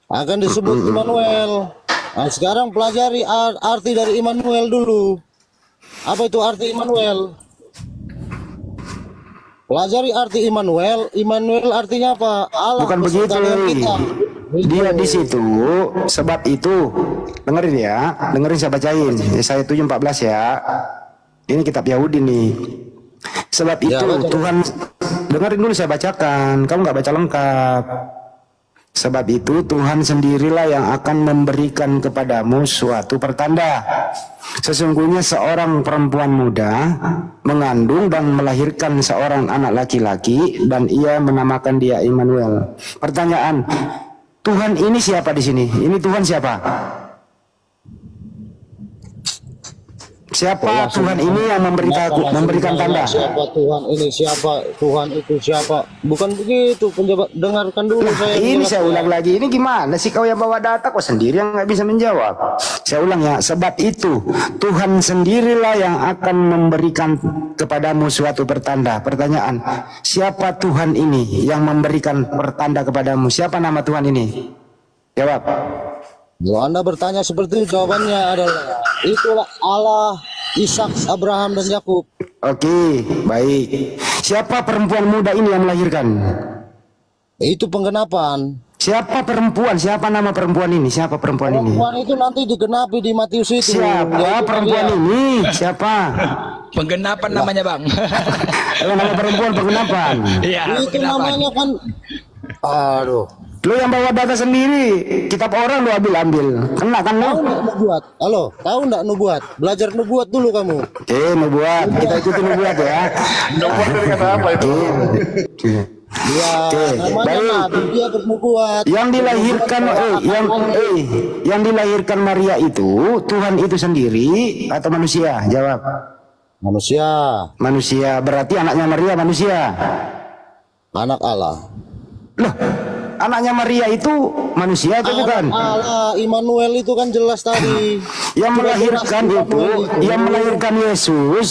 Akan disebut Immanuel. Nah, sekarang pelajari arti dari Immanuel dulu. Apa itu arti Immanuel? Pelajari arti Immanuel. Immanuel artinya apa? Allah bukan begitu. kita. Dia di situ, sebab itu dengerin ya, dengerin saya bacain. Yesaya 7:14 ya. Ini kitab Yahudi nih. Sebab itu Tuhan, dengerin dulu saya bacakan. Kamu nggak baca lengkap. Sebab itu Tuhan sendirilah yang akan memberikan kepadamu suatu pertanda. Sesungguhnya seorang perempuan muda mengandung dan melahirkan seorang anak laki-laki dan ia menamakan dia Immanuel. Pertanyaan, Tuhan ini siapa di sini? Ini Tuhan siapa? Siapa Tuhan ini yang memberikan tanda? Siapa Tuhan ini? Siapa Tuhan itu? Siapa? Bukan begitu, penjabat. Dengarkan dulu saya. Ini saya ulang lagi. Ini gimana sih kau yang bawa data kok sendiri yang nggak bisa menjawab? Saya ulang ya. Sebab itu Tuhan sendirilah yang akan memberikan kepadamu suatu pertanda. Pertanyaan, siapa Tuhan ini yang memberikan pertanda kepadamu? Siapa nama Tuhan ini? Jawab. Kalau Anda bertanya seperti itu, jawabannya adalah itulah Allah, Ishak, Abraham dan Yakub. Oke, baik. Siapa perempuan muda ini yang melahirkan? Itu penggenapan. Siapa perempuan? Siapa nama perempuan ini? Siapa perempuan ini? Perempuan itu nanti digenapi di Matius itu. Siapa perempuan ini? Siapa? Penggenapan namanya, Bang. Nama perempuan penggenapan. Iya, itu namanya kan. Aduh. Lu yang bawa data sendiri, kitab orang lu ambil. Kena kan lu? Tahu nggak nubuat? Halo, tahu nggak nubuat? Belajar nubuat dulu kamu. Oke, nubuat. Kita ikuti nubuat ya. Nubuat dari kata apa itu? Ya, namanya nabi, dia bernubuat. Yang dilahirkan yang dilahirkan Maria itu Tuhan itu sendiri atau manusia? Jawab. Manusia. Manusia, berarti anaknya Maria manusia. Anak Allah. Loh, anaknya Maria itu manusia atau bukan? Allah, Immanuel itu kan jelas tadi. Yang melahirkan itu, yang melahirkan Yesus,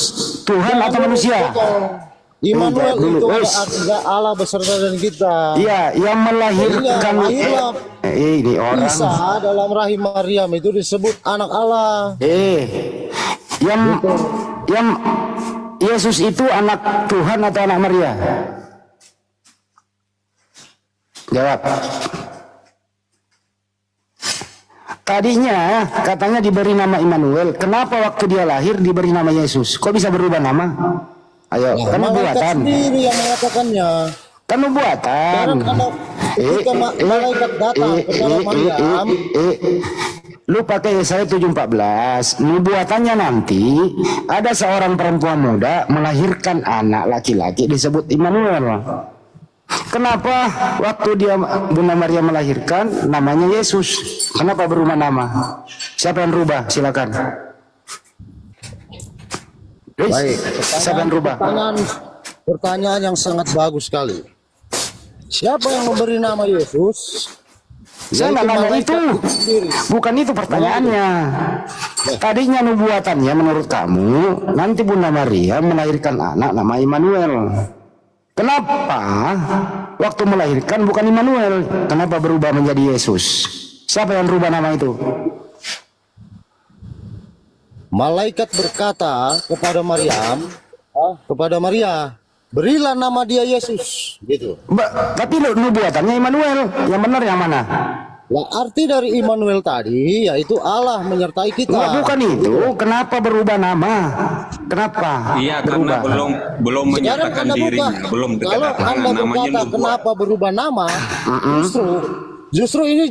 Tuhan atau manusia? Immanuel itu ada Allah beserta dengan kita. Iya, yang melahirkan ini orang. Isa dalam rahim Maryam itu disebut anak Allah. Yang Yesus itu anak Tuhan atau anak Maria? Jawab. Tadinya katanya diberi nama Immanuel. Kenapa waktu dia lahir diberi nama Yesus? Kok bisa berubah nama? Ayo, Ya, kan nubuatan. Sendiri yang mengatakannya. Kan nubuatan. Ketika malaikat datang kepada Maryam, lu pakai Yesaya 7:14. Nubuatannya nanti ada seorang perempuan muda melahirkan anak laki-laki disebut Immanuel. Kenapa waktu dia Bunda Maria melahirkan namanya Yesus? Kenapa berubah nama? Siapa yang rubah? Silakan. baik. Siapa yang rubah? Pertanyaan yang sangat bagus sekali. Siapa yang memberi nama Yesus? Saya nggak nanya itu. Bukan itu pertanyaannya. Tadinya nubuatannya menurut kamu nanti Bunda Maria melahirkan anak nama Immanuel. Kenapa waktu melahirkan bukan Immanuel? Kenapa berubah menjadi Yesus? Siapa yang berubah nama itu? Malaikat berkata kepada Maria, berilah nama dia Yesus, gitu. Tapi nubuatannya Immanuel, yang benar yang mana? Nah, arti dari Immanuel tadi yaitu Allah menyertai kita. Nah, bukan itu. Kenapa berubah nama? Kenapa? Iya, karena belum menyatakan dirinya, belum kalau Anda berkata kenapa berubah nama, justru ini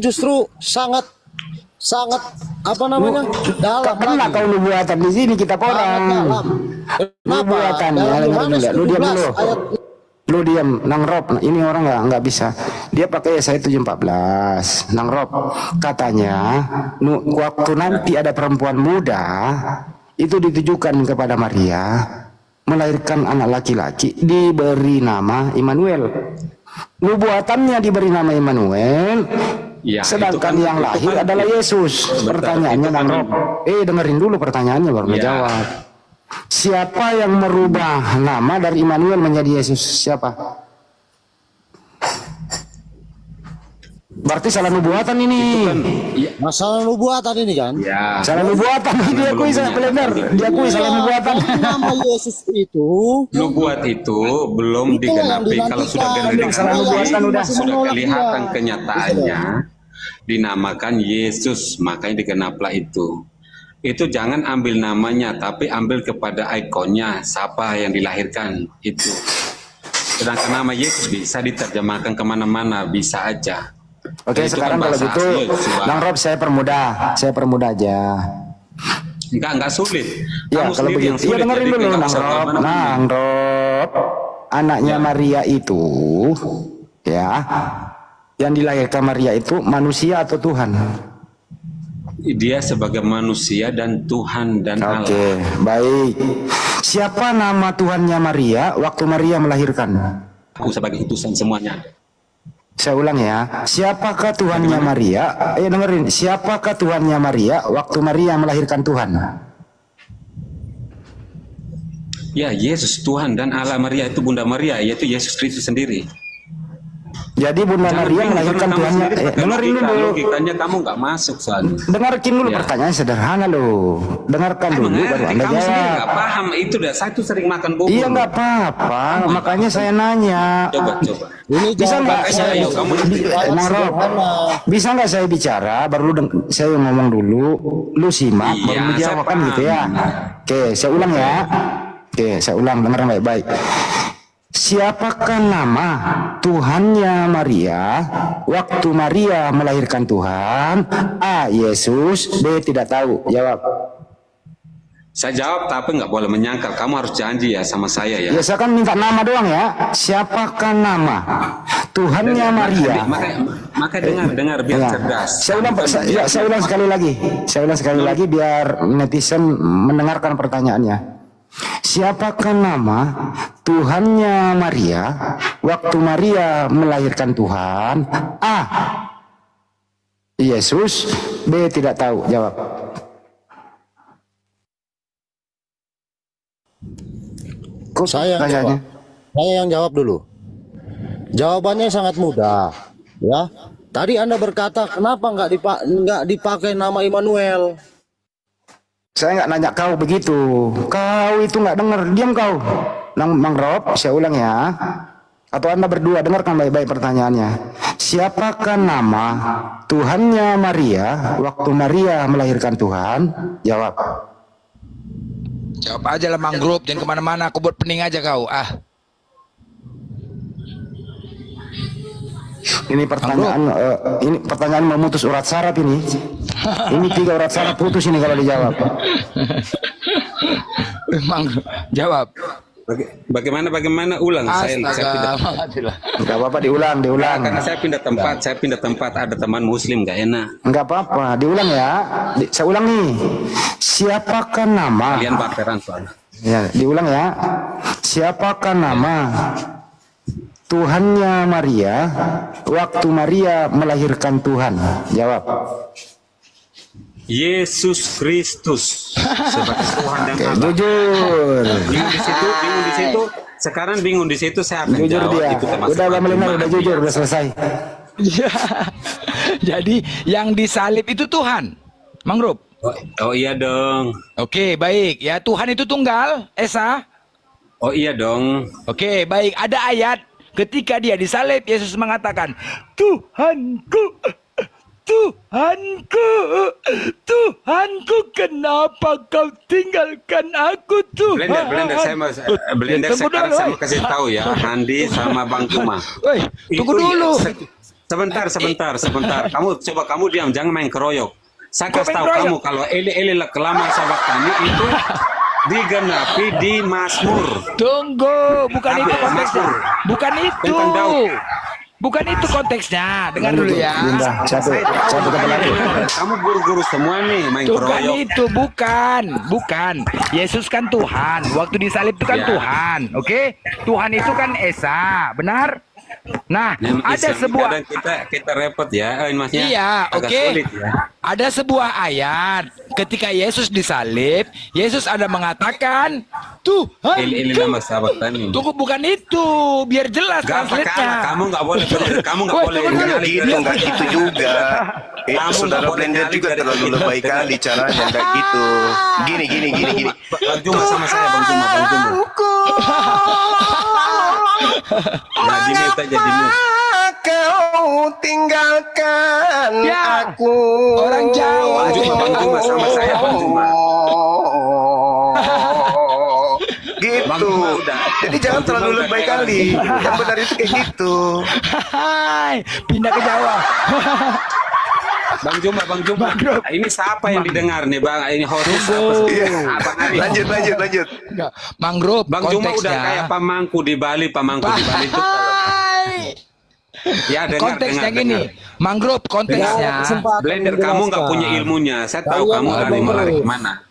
sangat apa namanya? Dalam. Karena kau nubuatan di sini kita orang. Nubuatannya lu diam dulu. Lu diam, Nang Rob. Ini orang nggak bisa. Dia pakai Yesaya 7:14. Nang Rob, katanya waktu nanti ada perempuan muda itu ditujukan kepada Maria melahirkan anak laki-laki diberi nama Immanuel. Nubuatannya diberi nama Immanuel. Ya, sedangkan yang lahir adalah Yesus. Pertanyaannya Nang Rob. Dengerin dulu pertanyaannya baru menjawab. Siapa yang merubah nama dari Immanuel menjadi Yesus? Siapa? Berarti salah nubuatan ini. Masalah nubuatan ini kan? Ya. Salah nubuatan. Diakui salah benar. Diakui salah nubuatan. Nama Yesus itu. Nubuat itu belum digenapi. Kalau sudah digenapi, sudah kelihatan kenyataannya. dinamakan Yesus, makanya dikenaplah itu. Itu jangan ambil namanya, tapi ambil kepada ikonnya, siapa yang dilahirkan itu. Sedangkan nama Yesus bisa diterjemahkan kemana-mana, bisa aja. Oke, itu sekarang kan kalau bahasa gitu, asli, Pak. Bang Rob saya permudah aja. Enggak sulit. Ya, Kamu kalau sendiri yang begitu, ya sulit. dengerin jadi dulu, nggak Bang usah Rob. kemana-mana. Bang Rob, anaknya Maria itu, ya, yang dilahirkan Maria itu manusia atau Tuhan? Dia sebagai manusia dan Tuhan dan Allah. Oke, baik. Siapa nama Tuhannya Maria waktu Maria melahirkan? Aku sebagai utusan semuanya. Saya ulang ya. Siapakah Tuhannya Maria? Dengerin. Siapakah Tuhannya Maria waktu Maria melahirkan Tuhan? Ya, Yesus Tuhan dan Allah. Maria itu Bunda Maria, yaitu Yesus Kristus sendiri. Jadi Bunda Maria melahirkan Tuhannya. Dengerin dulu. Logikanya kamu nggak masuk soalnya. Dengarkan dulu pertanyaan sederhana loh. Dengarkan dulu baru Anda kamu sendiri jawab. nggak paham itu dah. Saya tuh sering makan bubur. Iya nggak apa-apa. Makanya saya nanya. Coba. Ini bisa nggak saya? Bang Rob, bisa nggak saya bicara? Baru saya ngomong dulu. Lu simak, baru lu jawab kan gitu ya. Oke, saya ulang ya. Oke, saya ulang. Dengar baik-baik. Siapakah nama Tuhannya Maria waktu Maria melahirkan Tuhan? A. Yesus. B. Tidak tahu. Jawab. Saya jawab tapi nggak boleh menyangkal. Kamu harus janji ya sama saya ya. Ya saya kan minta nama doang ya. Siapakah nama Tuhannya Maria? Maka dengar biar cerdas. Saya ulang sekali lagi. Saya ulang sekali lagi biar netizen mendengarkan pertanyaannya. Siapakah nama Tuhannya Maria waktu Maria melahirkan Tuhan? A. Yesus. B. Tidak tahu. Jawab. Kok saya yang jawab dulu. Jawabannya sangat mudah, ya. Tadi Anda berkata kenapa nggak dipakai nama Immanuel? Saya nggak nanya kau begitu. Kau itu nggak dengar. Diam kau. Bang Rob, saya ulang ya. Atau Anda berdua dengarkan baik-baik pertanyaannya. Siapakah nama Tuhannya Maria waktu Maria melahirkan Tuhan? Jawab. Jawab aja lah Bang Grup, jangan kemana-mana. Aku buat pening aja kau. Ini pertanyaan memutus urat saraf ini. Ini 3 urat saraf putus ini kalau dijawab. Bang, jawab. Bagaimana ulang? Saya pindah. Enggak apa-apa diulang. Karena saya pindah tempat ada teman muslim nggak enak. Enggak apa-apa, diulang ya. Saya ulang nih. Siapakah nama? Kalian barteran soalnya. Ya, diulang ya. Siapakah nama Tuhannya Maria waktu Maria melahirkan Tuhan? Jawab. Yesus Kristus sebagai Tuhan dan Allah. Jujur. Bingung di situ. Sekarang bingung di situ saya akan jujur jawab. Dia. Itu Udah udah jujur, udah selesai. Jadi yang disalib itu Tuhan, Mang Rup. Oh iya dong. Oke, baik. Ya, Tuhan itu tunggal, Esa. Oh iya dong. Oke, baik. Ada ayat ketika dia disalib, Yesus mengatakan, Tuhanku, Tuhanku, Tuhanku, kenapa kau tinggalkan aku, Tuhan? Blender, sekarang saya mau kasih tahu ya, Andi sama Bang Tuma. Woi, tunggu dulu. Sebentar. Kamu diam, jangan main keroyok. Saya kasih tahu kamu kalau Eli kelama sahabat kami itu digenapi di Mazmur. Tunggu, bukan itu konteksnya. Bukan itu konteksnya. Dengar dulu ya. Kamu guru-guru semua nih main keroyok. Itu bukan. Yesus kan Tuhan. Waktu disalib itu kan Tuhan, oke? Tuhan itu kan Esa, benar? Nah, ada sebuah kita repot ya, maksudnya. Iya, oke. Ya. Ada sebuah ayat ketika Yesus disalib, Yesus ada mengatakan, Tuhan. Ini nama sahabat tani. Tunggu, bukan itu, biar jelas translate-nya. Kamu nggak boleh nggak gitu juga. Saudara Blender juga terlalu lebay kali caranya, nggak gitu. Gini. Bang Juma sama saya, Bang Juma. Nah, di mute aja, di mute. kau tinggalkan Ya, aku. orang Jawa. Bang Juma sama saya, Bang Juma. Gitu. Bang Juma udah. Jadi jangan Bang Juma terlalu udah lebay kayak kali. Yang benar itu kayak gitu. Hai, pindah ke Jawa. Bang Juma. Ini siapa yang didengar nih, Bang? Ini host apa sih? Abang Ali. Lanjut. Enggak, mangrove Bang Juma udah konteksnya. kayak pamangku di Bali itu kalau ya dengar Konteksnya gini, mangrove konteksnya. Blender kamu nggak punya ilmunya. Saya tahu kamu dari mana.